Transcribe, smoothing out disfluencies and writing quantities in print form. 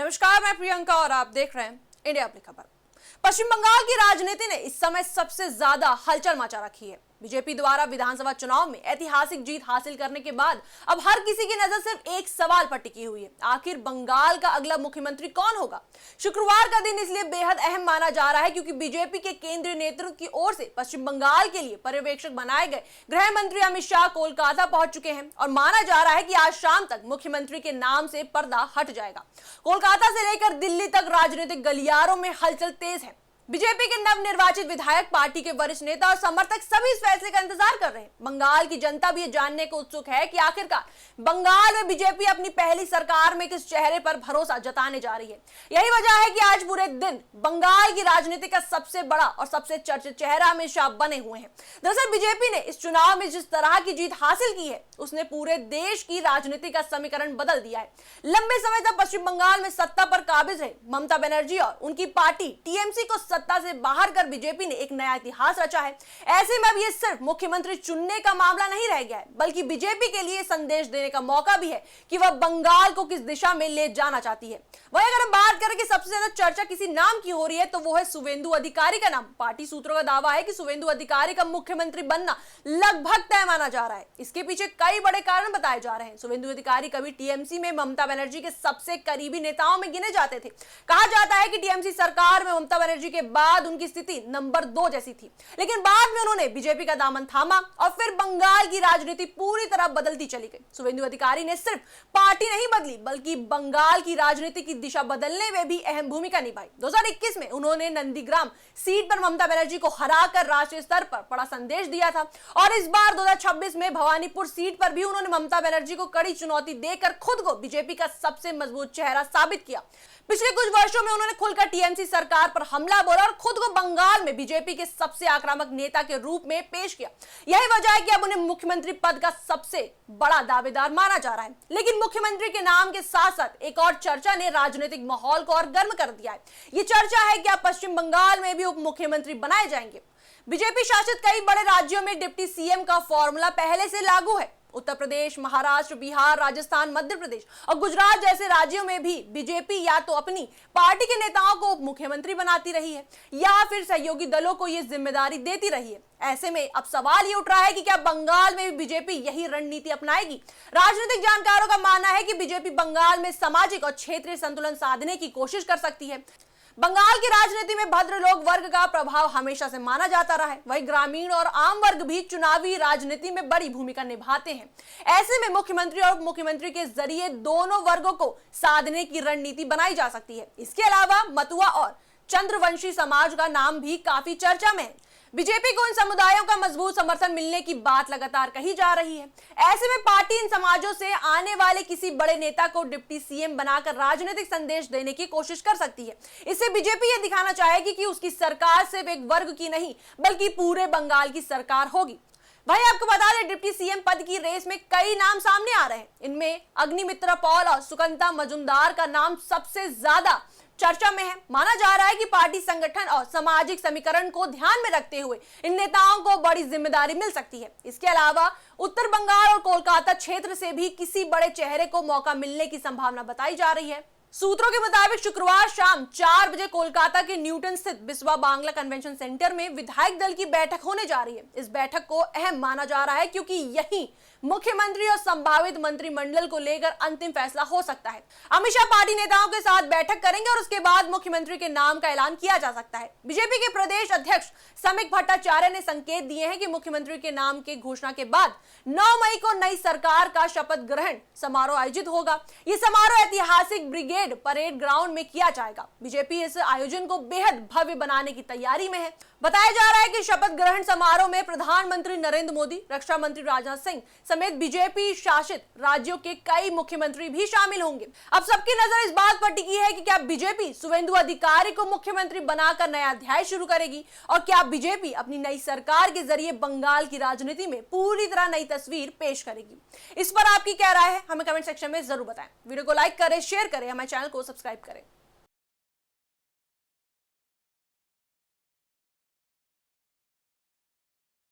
नमस्कार, मैं प्रियंका और आप देख रहे हैं इंडिया अपनी खबर। पश्चिम बंगाल की राजनीति ने इस समय सबसे ज्यादा हलचल मचा रखी है। बीजेपी द्वारा विधानसभा चुनाव में ऐतिहासिक जीत हासिल करने के बाद अब हर किसी की नजर सिर्फ एक सवाल पर टिकी हुई है, आखिर बंगाल का अगला मुख्यमंत्री कौन होगा। शुक्रवार का दिन इसलिए बेहद अहम माना जा रहा है क्योंकि बीजेपी के केंद्रीय नेतृत्व की ओर से पश्चिम बंगाल के लिए पर्यवेक्षक बनाए गए गृह मंत्री अमित शाह कोलकाता पहुंच चुके हैं और माना जा रहा है कि आज शाम तक मुख्यमंत्री के नाम से पर्दा हट जाएगा। कोलकाता से लेकर दिल्ली तक राजनीतिक गलियारों में हलचल तेज है। बीजेपी के नवनिर्वाचित विधायक, पार्टी के वरिष्ठ नेता और समर्थक सभी इस फैसले का इंतजार कर रहे हैं। बंगाल की जनता भी ये जानने को उत्सुक है कि आखिरकार बंगाल में बीजेपी अपनी पहली सरकार में किस चेहरे पर भरोसा जताने जा रही है। यही वजह है कि आज पूरे दिन बंगाल की राजनीति का सबसे बड़ा और सबसे चर्चित चेहरा अमित शाह बने हुए हैं। दरअसल बीजेपी ने इस चुनाव में जिस तरह की जीत हासिल की है उसने पूरे देश की राजनीति का समीकरण बदल दिया है। लंबे समय तक पश्चिम बंगाल में सत्ता पर काबिज रहे ममता बनर्जी और उनकी पार्टी टीएमसी को सत्ता से बाहर कर बीजेपी ने एक नया इतिहास रचा है। ऐसे में अब ये सिर्फ मुख्यमंत्री चुनने का मामला नहीं रह गया है, बल्कि बीजेपी के लिए संदेश देने का मौका भी है कि वह बंगाल को किस दिशा में ले जाना चाहती है। वहीं अगर हम बात करें कि सबसे ज्यादा चर्चा किसी नाम की हो रही है तो वो है शुवेंदु अधिकारी का नाम। पार्टी सूत्रों का दावा है कि शुवेंदु अधिकारी का मुख्यमंत्री बनना लगभग तय माना जा रहा है। इसके पीछे कई बड़े कारण बताए जा रहे हैं। शुवेंदु अधिकारी कभी टीएमसी में ममता बनर्जी के सबसे करीबी नेताओं में गिने जाते थे। कहा जाता है कि टीएमसी सरकार में ममता बनर्जी के बाद उनकी स्थिति नंबर 2 जैसी थी, लेकिन बाद में उन्होंने बीजेपी का दामन थामा और फिर बंगाल की राजनीति पूरी तरह बदलती चली गई। शुवेंदु अधिकारी ने सिर्फ पार्टी नहीं बदली बल्कि बंगाल की राजनीति की दिशा बदलने में भी अहम भूमिका निभाई। 2021 में उन्होंने नंदीग्राम सीट पर ममता बनर्जी को हराकर राष्ट्रीय स्तर पर बड़ा संदेश दिया था और इस बार 2026 में भवानीपुर सीट पर भी उन्होंने ममता बनर्जी को कड़ी चुनौती देकर खुद को बीजेपी का सबसे मजबूत चेहरा साबित किया। पिछले कुछ वर्षों में उन्होंने खुलकर टीएमसी सरकार पर हमला बोला और खुद को बंगाल में बीजेपी के सबसे आक्रामक नेता के रूप में पेश किया। यही वजह है कि अब उन्हें मुख्यमंत्री पद का सबसे बड़ा दावेदार माना जा रहा है। लेकिन मुख्यमंत्री के नाम के साथ साथ एक और चर्चा ने राजनीतिक माहौल को और गर्म कर दिया है। ये चर्चा है कि अब पश्चिम बंगाल में भी उप मुख्यमंत्री बनाए जाएंगे। बीजेपी शासित कई बड़े राज्यों में डिप्टी सीएम का फॉर्मूला पहले से लागू है। उत्तर प्रदेश, महाराष्ट्र, बिहार, राजस्थान, मध्य प्रदेश और गुजरात जैसे राज्यों में भी बीजेपी या तो अपनी पार्टी के नेताओं को मुख्यमंत्री बनाती रही है या फिर सहयोगी दलों को यह जिम्मेदारी देती रही है। ऐसे में अब सवाल ये उठ रहा है कि क्या बंगाल में भी बीजेपी यही रणनीति अपनाएगी। राजनीतिक जानकारों का मानना है कि बीजेपी बंगाल में सामाजिक और क्षेत्रीय संतुलन साधने की कोशिश कर सकती है। बंगाल की राजनीति में भद्र लोग वर्ग का प्रभाव हमेशा से माना जाता रहा है। वहीं ग्रामीण और आम वर्ग भी चुनावी राजनीति में बड़ी भूमिका निभाते हैं। ऐसे में मुख्यमंत्री और उप मुख्यमंत्री के जरिए दोनों वर्गों को साधने की रणनीति बनाई जा सकती है। इसके अलावा मतुआ और चंद्रवंशी समाज का नाम भी काफी चर्चा में है। बीजेपी को इन समुदायों का मजबूत समर्थन मिलने की बात लगातार कही जा रही है। ऐसे में पार्टी इन समाजों से आने वाले किसी बड़े नेता को डिप्टी सीएम बनाकर राजनीतिक संदेश देने की कोशिश कर सकती है। इससे बीजेपी ये दिखाना चाहेगी कि उसकी सरकार सिर्फ एक वर्ग की नहीं बल्कि पूरे बंगाल की सरकार होगी। भाई आपको बता दें, डिप्टी सीएम पद की रेस में कई नाम सामने आ रहे हैं। इनमें अग्निमित्रा पॉल और सुकंता मजुमदार का नाम सबसे ज्यादा चर्चा में है। माना जा रहा है कि पार्टी संगठन और सामाजिक समीकरण को ध्यान में रखते हुए इन नेताओं को बड़ी जिम्मेदारी मिल सकती है। इसके अलावा उत्तर बंगाल और कोलकाता क्षेत्र से भी किसी बड़े चेहरे को मौका मिलने की संभावना बताई जा रही है। सूत्रों के मुताबिक शुक्रवार शाम 4 बजे कोलकाता के न्यूटन स्थित बिस्वा बांग्ला कन्वेंशन सेंटर में विधायक दल की बैठक होने जा रही है। इस बैठक को अहम माना जा रहा है क्योंकि यही मुख्यमंत्री और संभावित मंत्रिमंडल को लेकर अंतिम फैसला हो सकता है। अमित शाह पार्टी नेताओं के साथ बैठक करेंगे और उसके बाद मुख्यमंत्री के नाम का ऐलान किया जा सकता है। बीजेपी के प्रदेश अध्यक्ष समीक भट्टाचार्य ने संकेत दिए हैं कि मुख्यमंत्री के नाम के घोषणा के बाद 9 मई को नई सरकार का शपथ ग्रहण समारोह आयोजित होगा। ये समारोह ऐतिहासिक ब्रिगेड परेड ग्राउंड में किया जाएगा। बीजेपी इस आयोजन को बेहद भव्य बनाने की तैयारी में है। बताया जा रहा है कि शपथ ग्रहण समारोह में प्रधानमंत्री नरेंद्र मोदी, रक्षा मंत्री राजनाथ सिंह समेत बीजेपी शासित राज्यों के कई मुख्यमंत्री भी शामिल होंगे। अब सबकी नजर इस बात पर टिकी है कि क्या बीजेपी शुवेंदु अधिकारी को मुख्यमंत्री बनाकर नया अध्याय शुरू करेगी और क्या बीजेपी अपनी नई सरकार के जरिए बंगाल की राजनीति में पूरी तरह नई तस्वीर पेश करेगी। इस पर आपकी क्या राय है, हमें कमेंट सेक्शन में जरूर बताएं। वीडियो को लाइक करें, शेयर करें, हमारे चैनल को सब्सक्राइब करें।